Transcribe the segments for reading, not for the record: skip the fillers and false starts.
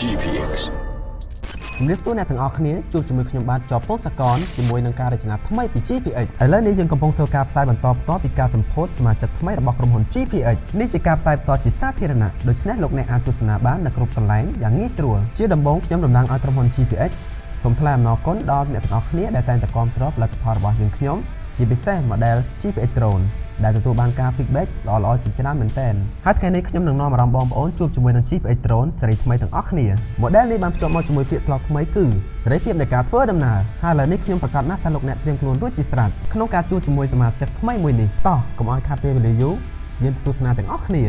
Gpx ជំរាបសួរអ្នកទាំងអស់គ្នាជួបជាមួយខ្ញុំបាទជាប់ពងសកលជាមួយនឹងការរចនាថ្មីពី Gpx ឥឡូវនេះយើងកំពុងធ្វើការផ្សាយបន្តផ្ទាល់ពីការសម្ពោធសមាជិកថ្មីរបស់ក្រុមហ៊ុន Gpx នេះជាការផ្សាយបន្តជាសាធារណៈដូច្នេះលោកអ្នកអាចទស្សនាបាននៅគ្រប់កន្លែងយ៉ាងងាយស្រួលជាដំបូងខ្ញុំតំណាងឲ្យក្រុមហ៊ុន Gpx សូមថ្លែងអំណរគុណដល់អ្នកទាំងអស់គ្នាដែលតែងតែគាំទ្រផលិតផលរបស់យើងខ្ញុំជាពិសេស model Gpx Drone ដែលទទួលបានការ feedback ល្អៗជាច្រើនមែនទែនហើយថ្ងៃនេះខ្ញុំនឹងនាំអារម្មណ៍បងប្អូនជួបជាមួយនឹង Gpx Drone សេរីថ្មីទាំងអស់គ្នា model នេះបានភ្ជាប់មកជាមួយពាក្យស្លោកថ្មីគឺសេរីភាពនៃការធ្វើដំណើរហើយឥឡូវនេះខ្ញុំប្រកាសណាស់ថាលោកអ្នកត្រៀមខ្លួនរួចជាស្រេចក្នុងការជួបជាមួយសមាជិកថ្មីមួយនេះតោះកុំឲ្យខាតពេលវេលាយូរយើងទៅទស្សនាទាំងអស់គ្នា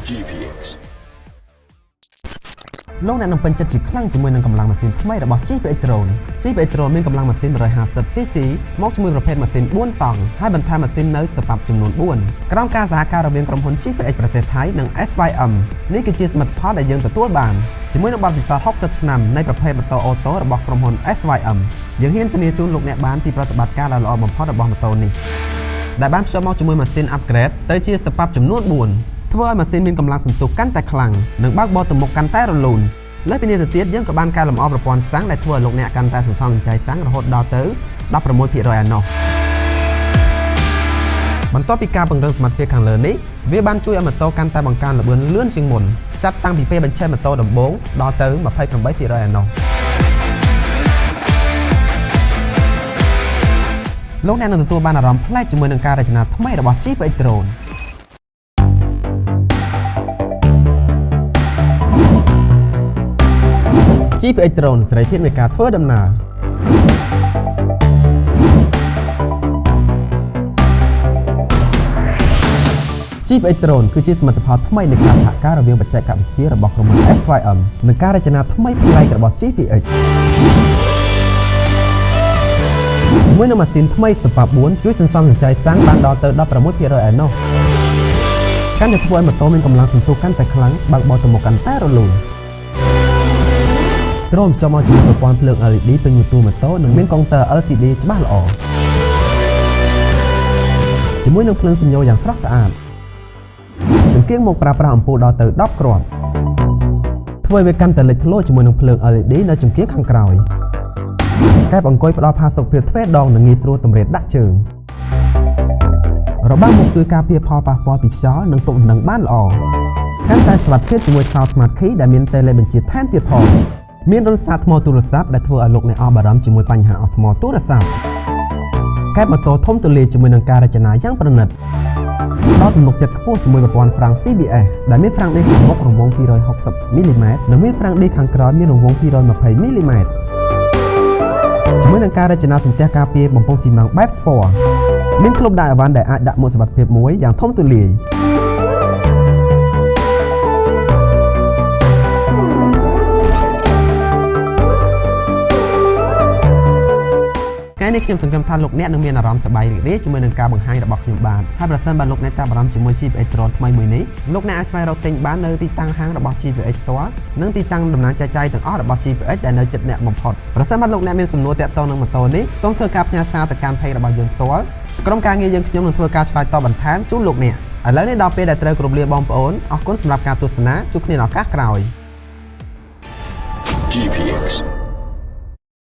Gpx លោកអ្នកនឹងពេញចិត្តជាខ្លាំងជាមួយនឹងកម្លាំងម៉ាស៊ីនថ្មីរបស់ Gpx Drone Gpx Drone មានកម្លាំងម៉ាស៊ីន 150cc មកជាមួយប្រភេទម៉ាស៊ីន4តង់ហើយបន្ថែមម៉ាស៊ីននៅសបាប់ចំនួន4ក្រោមការសហការរវាងក្រុមហ៊ុន Gpx ប្រទេសថៃនិង SYM នេះគឺជាសមិទ្ធផលដែលយើងទទួលបានជាមួយនឹងបទពិសោធន៍60ឆ្នាំនៃប្រភេទម៉ូតូអូតូរបស់ក្រុមហ៊ុន SYM យើងហ៊ានធានាជូនលោកអ្នកបានពីប្រតិបត្តិការដ៏ល្អបំផុតរបស់ម៉ូតូនេះដែលបានភ្ជាប់មកជាមួយម៉ាស៊ីន upgrade ទៅជាសបាប់ចំនួន4ធ្វើឲ្យម៉ាស៊ីនមានកម្លាំងសន្ទុះកាន់តែខ្លាំងនិងបើកបរទៅមុខកាន់តែរលូនលើសពីនេះទៅទៀតយើងក៏បានកែលម្អប្រព័ន្ធសាំងដែលធ្វើឲ្យលោកអ្នកកាន់តែសន្សំសំចៃសាំងរហូតដល់ទៅ 16% ឯណោះបន្ទាប់ពីការពង្រឹងសមត្ថភាពខាងលើនេះវាបានជួយឲ្យម៉ូតូកាន់តែបង្កើនល្បឿនលឿនជាងមុនចាប់តាំងពីពេលបញ្ឆេះម៉ូតូដំបូងដល់ទៅ 28% ឯណោះលោកអ្នកនឹងទទួលបានអារម្មណ៍ប្លែកជាមួយនឹងការរចនាថ្មីរបស់ Gpx Drone Gpx Drone សេរីភាពនៃការធ្វើដំណើរGpx Drone គឺជាសមិទ្ធផលថ្មីនៃការសហការរវាងបច្ចេកវិទ្យារបស់ក្រុមហ៊ុន SYM និងការរចនាថ្មីប្លែករបស់ Gpx ជាមួយនឹងម៉ាស៊ីនថ្មី Spa 4 ជួយសន្សំសំចៃសាំងបានដល់ទៅ 16% ឯណោះកាន់តែធ្វើឲ្យម៉ូតូមានកម្លាំងសន្ទុះកាន់តែខ្លាំងបើកបោទៅមុខកាន់តែរលូនដ្រូនចូលមកជាមួយប្រព័ន្ធភ្លើង LED ពេញមួយទូម៉ូតូនិងមានកុងទ័រ LCD ច្បាស់ល្អជាមួយនឹងភ្លើងសំញោយ៉ាងស្រស់ស្អាតចង្គៀងមកប្រើប្រាស់អំពូលដល់ទៅ10គ្រាប់ធ្វើឲ្យវាកាន់តែលេចធ្លោជាមួយនឹងភ្លើង LED នៅចង្គៀងខាងក្រោយកែបអង្គុយផ្ដល់ផាសុកភាពទ្វេដងនិងងាយស្រួលតម្រៀតដាក់ជើងរបាំងមុខជួយការពារផលប៉ះពាល់ពីខ្យល់និងទប់ដណ្ដឹងបានល្អកាន់តែសុវត្ថិភាពជាមួយខ្សោ Smart Key ដែលមានតេឡេបញ្ជាថែមទៀតផងមានរន្ធសាកថ្មទូរស័ព្ទដែលធ្វើឲ្យលោកអ្នកអស់បារម្ភជាមួយបញ្ហាអស់ថ្មទូរស័ព្ទកែបម៉ូតូធំទូលាយជាមួយនឹងការរចនាយ៉ាងប្រណិតដល់ទំនុកចិត្តខ្ពស់ជាមួយប្រព័ន្ធហ្វ្រាំង CBS ដែលមានហ្វ្រាំងដេកខាងមុខរង្វង់ 260 មីលីម៉ែត្រនិងមានហ្វ្រាំងដេកខាងក្រោយមានរង្វង់ 220 មីលីម៉ែត្រជាមួយនឹងការរចនាសន្ទះការពារបំពង់ស៊ីម៉ាំងបែបស្ពណ៌មានក្លុបដាក់អីវ៉ាន់ដែលអាចដាក់មួកសុវត្ថិភាពមួយយ៉ាងធំទូលាយថ្ងៃនេះខ្ញុំសង្ឃឹមថាលោកអ្នកនឹងមានអារម្មណ៍សប្បាយរីករាយជាមួយនឹងការបង្ហាញរបស់ខ្ញុំបាទហើយប្រសិនបើលោកអ្នកចាប់អារម្មណ៍ជាមួយ Gpx Drone ថ្មីមួយនេះលោកអ្នកអាចស្វែងរកទិញបាននៅទីតាំងហាងរបស់ Gpx ផ្ទាល់និងទីតាំងដំណើរចែកចាយទាំងអស់របស់ Gpx ដែលនៅជិតអ្នកបំផុតប្រសិនបើលោកអ្នកមានសំណួរទាក់ទងនឹងម៉ូតូនេះសូមធ្វើការផ្ញើសារទៅកាន់ page របស់យើងផ្ទាល់ក្រុមការងារយើងខ្ញុំនឹងធ្វើការឆ្លើយតបបន្ថែមជូនលោកអ្នកឥឡូវនេះដល់ពេលដែលត្រូវគោរពលាបងប្អូនអរគុណសម្រាប់ការទស្សនាជួបគ្នានៅឱកាសក្រោយ Gpx